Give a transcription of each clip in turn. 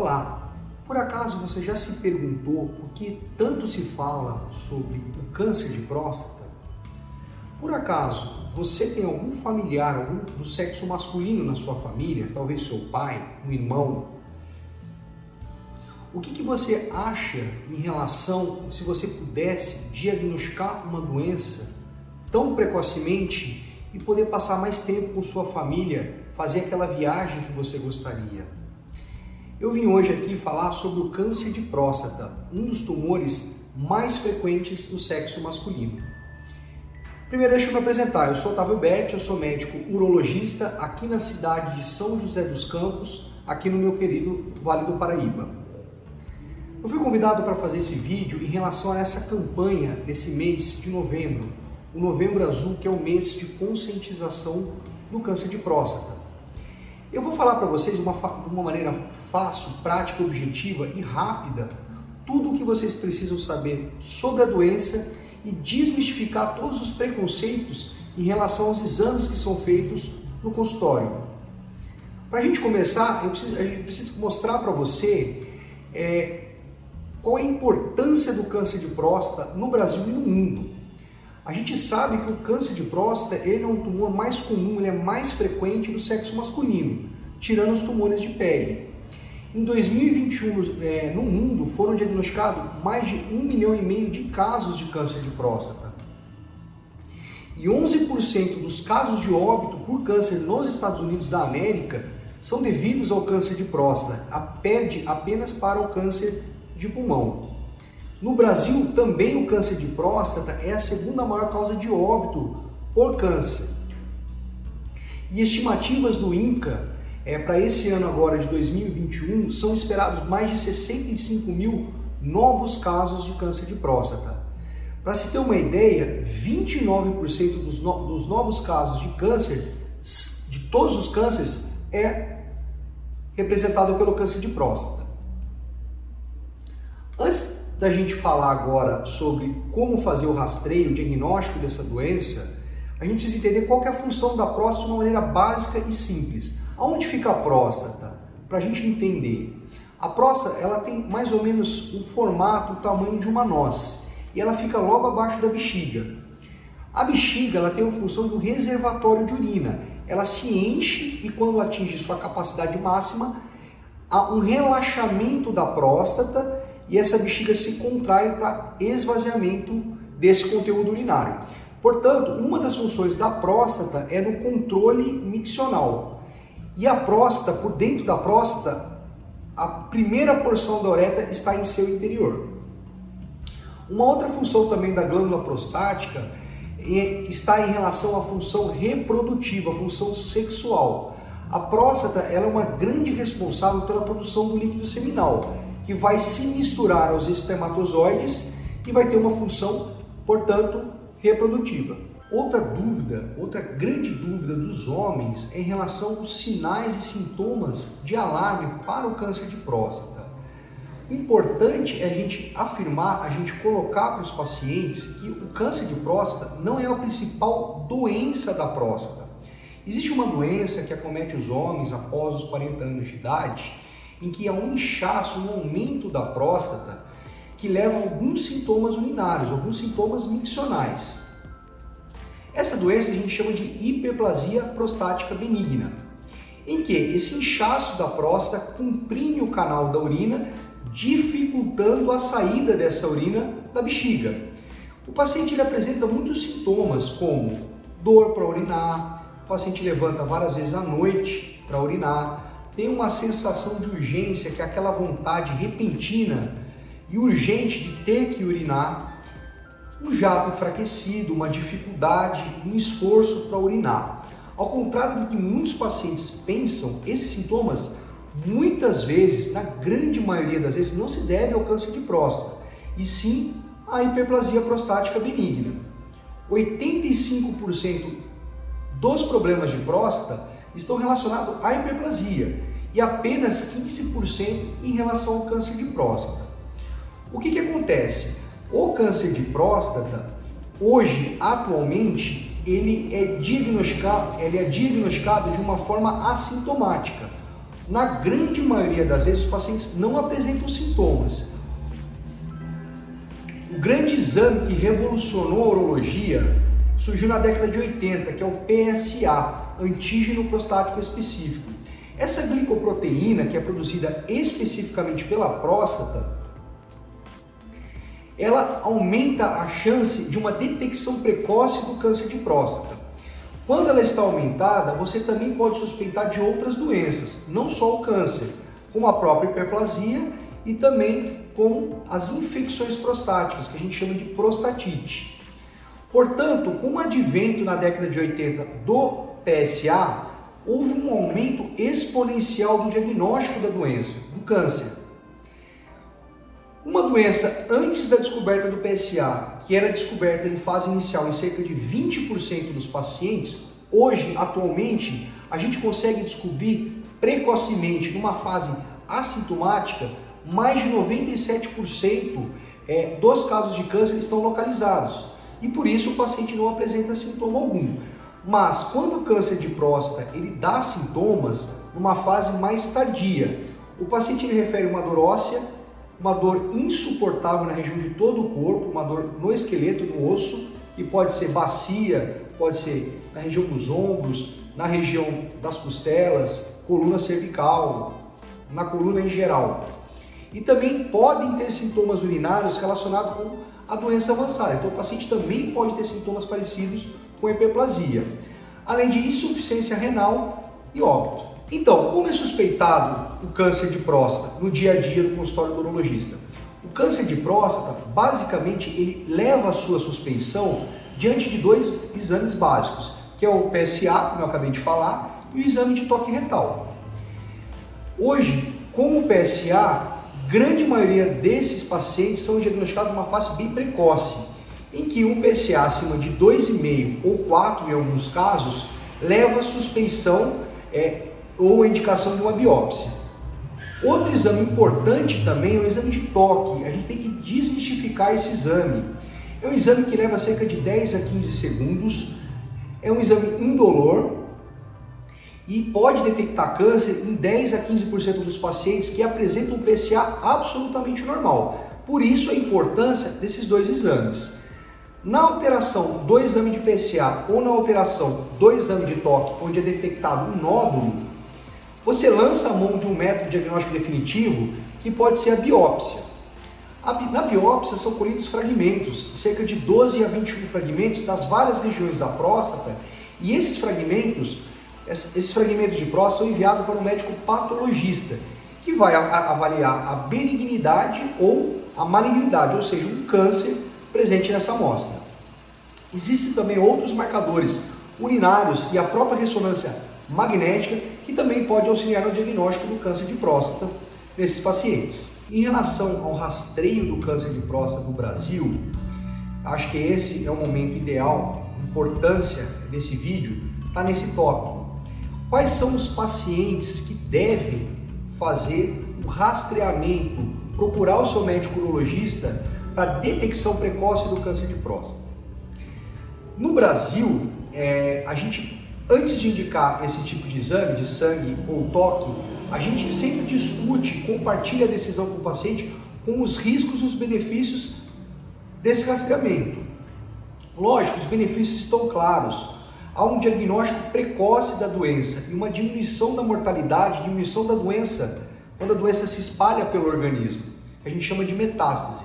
Olá! Por acaso você já se perguntou por que tanto se fala sobre o câncer de próstata? Por acaso você tem algum familiar, do sexo masculino na sua família? Talvez seu pai, um irmão? O que você acha em relação se você pudesse diagnosticar uma doença tão precocemente e poder passar mais tempo com sua família, fazer aquela viagem que você gostaria? Eu vim hoje aqui falar sobre o câncer de próstata, um dos tumores mais frequentes do sexo masculino. Primeiro, deixa eu me apresentar. Eu sou Otávio Berti, eu sou médico urologista aqui na cidade de São José dos Campos, aqui no meu querido Vale do Paraíba. Eu fui convidado para fazer esse vídeo em relação a essa campanha desse mês de novembro, o Novembro Azul, que é o mês de conscientização do câncer de próstata. Eu vou falar para vocês de uma maneira fácil, prática, objetiva e rápida tudo o que vocês precisam saber sobre a doença e desmistificar todos os preconceitos em relação aos exames que são feitos no consultório. Para a gente começar, eu preciso mostrar para você qual é a importância do câncer de próstata no Brasil e no mundo. A gente sabe que o câncer de próstata ele é um tumor mais comum, ele é mais frequente no sexo masculino, tirando os tumores de pele. Em 2021, no mundo, foram diagnosticados mais de 1,5 milhão de casos de câncer de próstata. E 11% dos casos de óbito por câncer nos Estados Unidos da América são devidos ao câncer de próstata, perde apenas para o câncer de pulmão. No Brasil, também o câncer de próstata é a segunda maior causa de óbito por câncer. E estimativas do INCA, para esse ano agora de 2021, são esperados mais de 65 mil novos casos de câncer de próstata. Para se ter uma ideia, 29% dos novos casos de câncer, de todos os cânceres, é representado pelo câncer de próstata. Antes da gente falar agora sobre como fazer o rastreio, o diagnóstico dessa doença, a gente precisa entender qual que é a função da próstata de uma maneira básica e simples. Aonde fica a próstata? Para a gente entender. A próstata ela tem mais ou menos o formato, o tamanho de uma noz, e ela fica logo abaixo da bexiga. A bexiga ela tem a função de um reservatório de urina. Ela se enche e quando atinge sua capacidade máxima, há um relaxamento da próstata e essa bexiga se contrai para esvaziamento desse conteúdo urinário. Portanto, uma das funções da próstata é no controle miccional. E a próstata, por dentro da próstata, a primeira porção da uretra está em seu interior. Uma outra função também da glândula prostática está em relação à função reprodutiva, a função sexual. A próstata ela é uma grande responsável pela produção do líquido seminal, que vai se misturar aos espermatozoides e vai ter uma função, portanto, reprodutiva. Outra grande dúvida dos homens é em relação aos sinais e sintomas de alarme para o câncer de próstata. O importante é a gente afirmar, a gente colocar para os pacientes que o câncer de próstata não é a principal doença da próstata. Existe uma doença que acomete os homens após os 40 anos de idade, em que há um inchaço, um aumento da próstata, que leva a alguns sintomas urinários, alguns sintomas miccionais. Essa doença a gente chama de hiperplasia prostática benigna, em que esse inchaço da próstata comprime o canal da urina, dificultando a saída dessa urina da bexiga. O paciente ele apresenta muitos sintomas, como dor para urinar, o paciente levanta várias vezes à noite para urinar, tem uma sensação de urgência, que é aquela vontade repentina e urgente de ter que urinar, um jato enfraquecido, uma dificuldade, um esforço para urinar. Ao contrário do que muitos pacientes pensam, esses sintomas, muitas vezes, na grande maioria das vezes, não se deve ao câncer de próstata, e sim à hiperplasia prostática benigna. 85% dos problemas de próstata estão relacionados à hiperplasia e apenas 15% em relação ao câncer de próstata. O que acontece? O câncer de próstata, hoje, atualmente, ele é diagnosticado de uma forma assintomática. Na grande maioria das vezes, os pacientes não apresentam sintomas. O grande exame que revolucionou a urologia surgiu na década de 80, que é o PSA, antígeno prostático específico. Essa glicoproteína, que é produzida especificamente pela próstata, ela aumenta a chance de uma detecção precoce do câncer de próstata. Quando ela está aumentada, você também pode suspeitar de outras doenças, não só o câncer, como a própria hiperplasia e também como as infecções prostáticas, que a gente chama de prostatite. Portanto, com o advento na década de 80 do PSA, houve um aumento exponencial do diagnóstico da doença, do câncer. Uma doença antes da descoberta do PSA, que era descoberta em fase inicial em cerca de 20% dos pacientes, hoje, atualmente, a gente consegue descobrir precocemente, numa fase assintomática, mais de 97% dos casos de câncer estão localizados. E por isso o paciente não apresenta sintoma algum. Mas quando o câncer de próstata ele dá sintomas numa fase mais tardia, o paciente ele refere uma dor óssea, uma dor insuportável na região de todo o corpo, uma dor no esqueleto, no osso, e pode ser bacia, pode ser na região dos ombros, na região das costelas, coluna cervical, na coluna em geral. E também podem ter sintomas urinários relacionados com a doença avançada. Então o paciente também pode ter sintomas parecidos com hiperplasia, além de insuficiência renal e óbito. Então, como é suspeitado o câncer de próstata no dia a dia do consultório do urologista? O câncer de próstata, basicamente, ele leva a sua suspeição diante de dois exames básicos, que é o PSA, como eu acabei de falar, e o exame de toque retal. Hoje, com o PSA, grande maioria desses pacientes são diagnosticados numa fase bem precoce, em que um PSA acima de 2,5 ou 4, em alguns casos, leva a suspeição ou a indicação de uma biópsia. Outro exame importante também é o exame de toque. A gente tem que desmistificar esse exame. É um exame que leva cerca de 10 a 15 segundos, é um exame indolor e pode detectar câncer em 10 a 15% dos pacientes que apresentam um PSA absolutamente normal. Por isso a importância desses dois exames. Na alteração do exame de PSA ou na alteração do exame de toque, onde é detectado um nódulo, você lança a mão de um método diagnóstico definitivo que pode ser a biópsia. Na biópsia são colhidos fragmentos, cerca de 12 a 21 fragmentos das várias regiões da próstata, e esses fragmentos de próstata são enviados para um médico patologista, que vai avaliar a benignidade ou a malignidade, ou seja, um câncer presente nessa amostra. Existem também outros marcadores urinários e a própria ressonância magnética que também pode auxiliar no diagnóstico do câncer de próstata nesses pacientes. Em relação ao rastreio do câncer de próstata no Brasil, acho que esse é o momento ideal, a importância desse vídeo está nesse tópico. Quais são os pacientes que devem fazer o rastreamento, procurar o seu médico urologista para detecção precoce do câncer de próstata? No Brasil, a gente, antes de indicar esse tipo de exame, de sangue ou toque, a gente sempre discute, compartilha a decisão com o paciente com os riscos e os benefícios desse rastreamento. Lógico, os benefícios estão claros. Há um diagnóstico precoce da doença e uma diminuição da mortalidade, diminuição da doença, quando a doença se espalha pelo organismo, que a gente chama de metástase.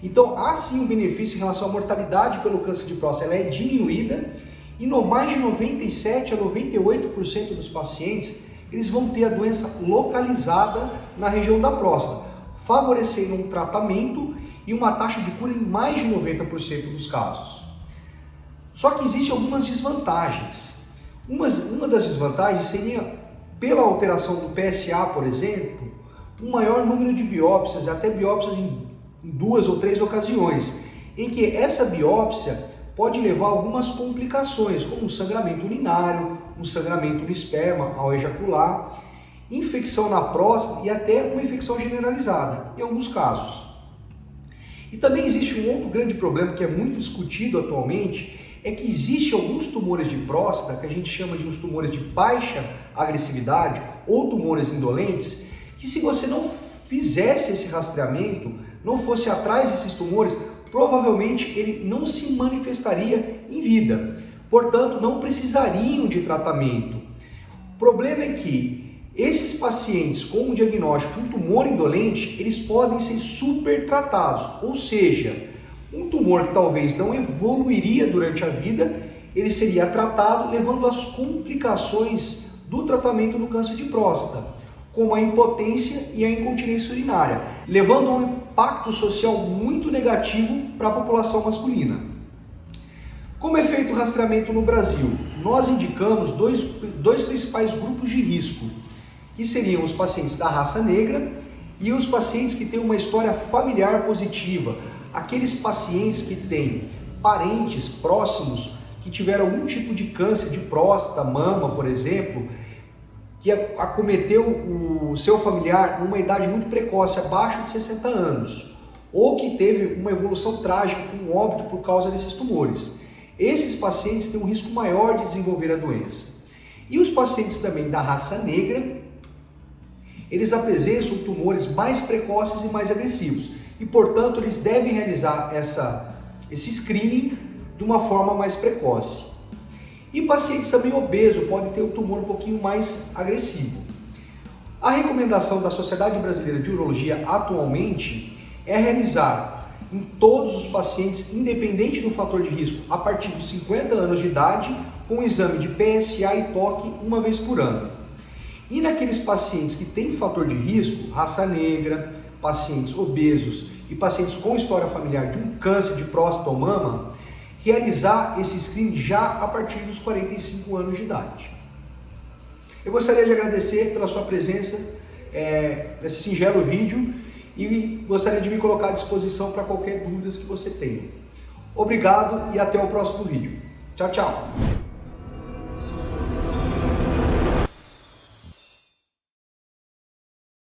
Então, há sim um benefício em relação à mortalidade pelo câncer de próstata, ela é diminuída e mais de 97 a 98% dos pacientes, eles vão ter a doença localizada na região da próstata, favorecendo um tratamento e uma taxa de cura em mais de 90% dos casos. Só que existem algumas desvantagens. Uma das desvantagens seria, pela alteração do PSA, por exemplo, um maior número de biópsias, até biópsias em 2 ou 3 ocasiões, em que essa biópsia pode levar a algumas complicações, como um sangramento urinário, um sangramento no esperma ao ejacular, infecção na próstata e até uma infecção generalizada, em alguns casos. E também existe um outro grande problema que é muito discutido atualmente, é que existe alguns tumores de próstata, que a gente chama de uns tumores de baixa agressividade ou tumores indolentes, que se você não fizesse esse rastreamento, não fosse atrás desses tumores, provavelmente ele não se manifestaria em vida. Portanto, não precisariam de tratamento. O problema é que esses pacientes com o diagnóstico de um tumor indolente, eles podem ser super tratados, ou seja, um tumor que talvez não evoluiria durante a vida, ele seria tratado levando às complicações do tratamento do câncer de próstata, como a impotência e a incontinência urinária, levando a um impacto social muito negativo para a população masculina. Como é feito o rastreamento no Brasil? Nós indicamos dois principais grupos de risco, que seriam os pacientes da raça negra e os pacientes que têm uma história familiar positiva, aqueles pacientes que têm parentes próximos que tiveram algum tipo de câncer de próstata, mama, por exemplo, que acometeu o seu familiar numa idade muito precoce, abaixo de 60 anos, ou que teve uma evolução trágica com óbito por causa desses tumores. Esses pacientes têm um risco maior de desenvolver a doença. E os pacientes também da raça negra, eles apresentam tumores mais precoces e mais agressivos. E, portanto, eles devem realizar esse screening de uma forma mais precoce. E pacientes também obesos podem ter um tumor um pouquinho mais agressivo. A recomendação da Sociedade Brasileira de Urologia atualmente é realizar em todos os pacientes, independente do fator de risco, a partir dos 50 anos de idade, com o exame de PSA e toque uma vez por ano. E naqueles pacientes que têm fator de risco, raça negra, pacientes obesos e pacientes com história familiar de um câncer de próstata ou mama, realizar esse screening já a partir dos 45 anos de idade. Eu gostaria de agradecer pela sua presença nesse singelo vídeo e gostaria de me colocar à disposição para qualquer dúvida que você tenha. Obrigado e até o próximo vídeo. Tchau, tchau!